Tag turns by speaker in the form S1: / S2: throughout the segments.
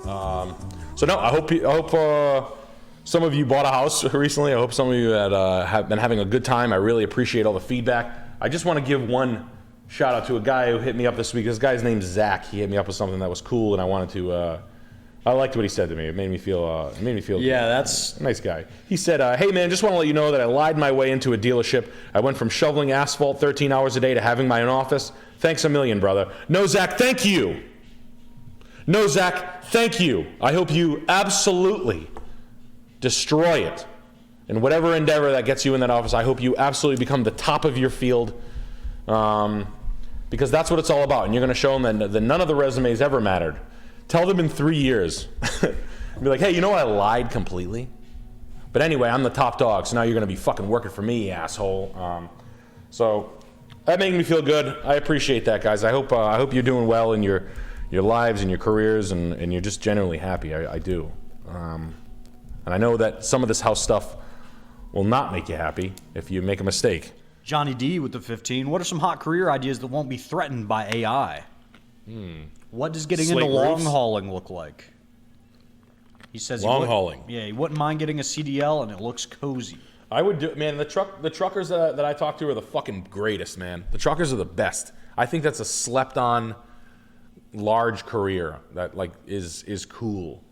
S1: So no, I hope some of you bought a house recently. I hope some of you have been having a good time. I really appreciate all the feedback. I just want to give one shout out to a guy who hit me up this week. This guy's name's Zach. He hit me up with something that was cool, and I wanted to. I liked what he said to me. It made me feel.
S2: Yeah, that's
S1: a nice guy. He said, "Hey man, just want to let you know that I lied my way into a dealership. I went from shoveling asphalt 13 hours a day to having my own office. Thanks a million, brother. No, Zach, thank you. No, Zach, thank you. I hope you absolutely destroy it. In whatever endeavor that gets you in that office, I hope you absolutely become the top of your field, because that's what it's all about. And you're going to show them that none of the resumes ever mattered. Tell them in 3 years. Be like, hey, you know what? I lied completely. But anyway, I'm the top dog, so now you're going to be fucking working for me, asshole. So that made me feel good. I appreciate that, guys. I hope you're doing well in your lives and your careers, and you're just generally happy. I do. And I know that some of this house stuff will not make you happy if you make a mistake.
S2: Johnny D with the 15. What are some hot career ideas that won't be threatened by AI? What does getting into long hauling look like? He says
S1: long hauling.
S2: Yeah, he wouldn't mind getting a CDL, and it looks cozy.
S1: I would do, man. The truckers that I talk to are the fucking greatest, man. The truckers are the best. I think that's a slept-on large career that like is cool.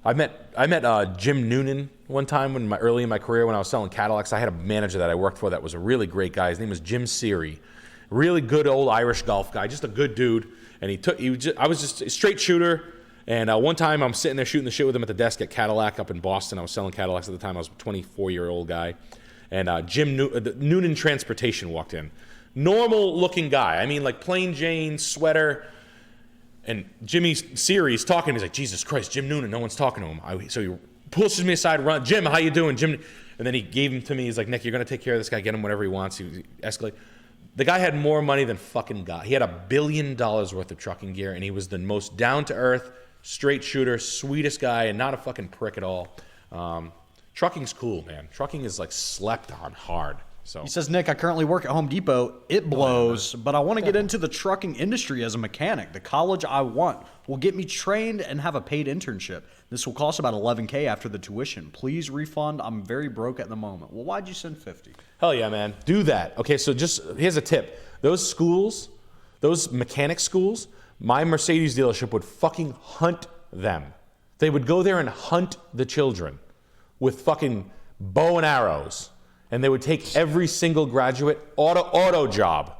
S1: I met Jim Noonan one time early in my career when I was selling Cadillacs. I had a manager that I worked for that was a really great guy. His name was Jim Seary, really good old Irish golf guy, just a good dude. And I was just a straight shooter. And one time I'm sitting there shooting the shit with him at the desk at Cadillac up in Boston. I was selling Cadillacs at the time. I was a 24-year-old guy. And Noonan Transportation walked in. Normal looking guy. I mean, like plain Jane, sweater. And Jimmy Series talking to me. He's like, Jesus Christ, Jim Noonan, no one's talking to him. So he pushes me aside, run, Jim, how you doing, Jim? And then he gave him to me. He's like, Nick, you're going to take care of this guy, get him whatever he wants. He escalate. The guy had more money than fucking God. He had $1 billion worth of trucking gear, and he was the most down-to-earth, straight shooter, sweetest guy, and not a fucking prick at all. Trucking's cool, man. Trucking is like slept on hard. So
S2: he says, Nick, I currently work at Home Depot. It blows, but I want to get into the trucking industry as a mechanic. The college I want will get me trained and have a paid internship. This will cost about $11K after the tuition. Please refund. I'm very broke at the moment. Well, why'd you send 50?
S1: Hell yeah, man. Do that. Okay, so just here's a tip. Those schools, those mechanic schools, my Mercedes dealership would fucking hunt them. They would go there and hunt the children with fucking bow and arrows. And they would take every single graduate auto job,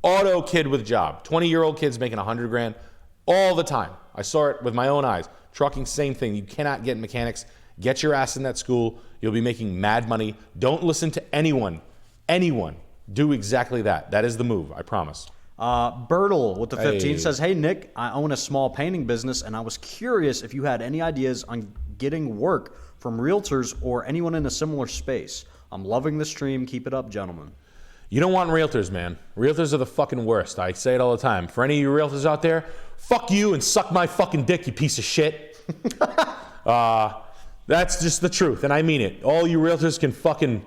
S1: auto kid with job, 20-year-old kids making $100,000 all the time. I saw it with my own eyes. Trucking, same thing. You cannot get mechanics. Get your ass in that school. You'll be making mad money. Don't listen to anyone. Do exactly that. That is the move, I promise.
S2: Bertle with the 15 says, hey, Nick, I own a small painting business, and I was curious if you had any ideas on getting work from realtors or anyone in a similar space. I'm loving the stream. Keep it up, gentlemen.
S1: You don't want realtors, man. Realtors are the fucking worst. I say it all the time. For any of you realtors out there, fuck you and suck my fucking dick, you piece of shit. That's just the truth, and I mean it. All you realtors can fucking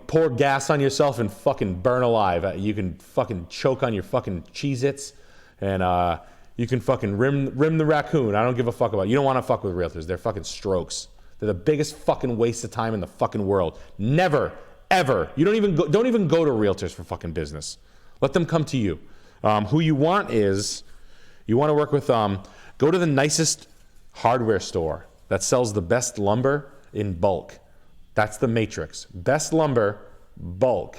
S1: pour gas on yourself and fucking burn alive. You can fucking choke on your fucking Cheez-Its, and you can fucking rim the raccoon. I don't give a fuck about it. You don't want to fuck with realtors. They're fucking strokes. They're the biggest fucking waste of time in the fucking world. Never, ever. You don't even go to realtors for fucking business. Let them come to you. Who you want is, you want to work with, go to the nicest hardware store that sells the best lumber in bulk. That's the matrix. Best lumber, bulk.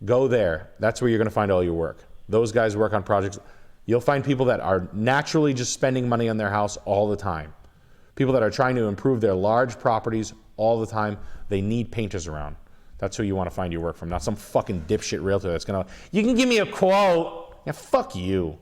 S1: Go there. That's where you're going to find all your work. Those guys work on projects. You'll find people that are naturally just spending money on their house all the time. People that are trying to improve their large properties all the time. They need painters around. That's who you want to find your work from. Not some fucking dipshit realtor that's going to, you can give me a quote. Yeah, fuck you.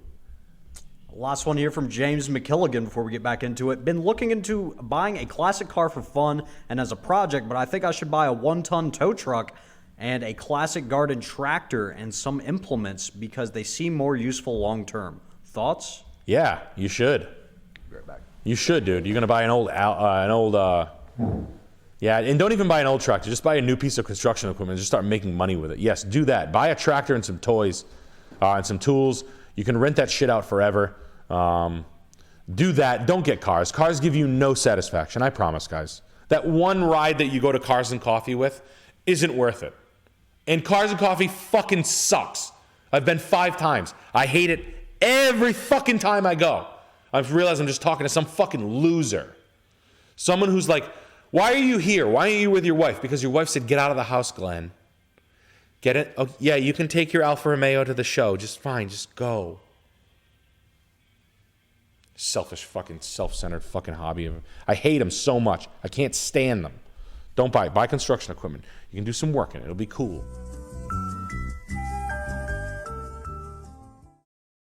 S2: Last one here from James McKilligan before we get back into it. Been looking into buying a classic car for fun and as a project, but I think I should buy a 1-ton tow truck and a classic garden tractor and some implements because they seem more useful long term. Thoughts?
S1: Yeah, you should.
S2: Be right back.
S1: You should, dude. You're gonna buy yeah, and don't even buy an old tractor. Just buy a new piece of construction equipment and just start making money with it. Yes, do that. Buy a tractor and some toys and some tools. You can rent that shit out forever. Do that. Don't get cars. Cars give you no satisfaction. I promise, guys. That one ride that you go to Cars and Coffee with isn't worth it. And Cars and Coffee fucking sucks. I've been 5 times. I hate it every fucking time I go. I realize I'm just talking to some fucking loser. Someone who's like, why are you here? Why aren't you with your wife? Because your wife said, get out of the house, Glenn. Get it? Oh, yeah, you can take your Alfa Romeo to the show. Just fine. Just go. Selfish fucking self-centered fucking hobby. I hate them so much. I can't stand them. Don't buy it. Buy construction equipment. You can do some work in it. It'll be cool.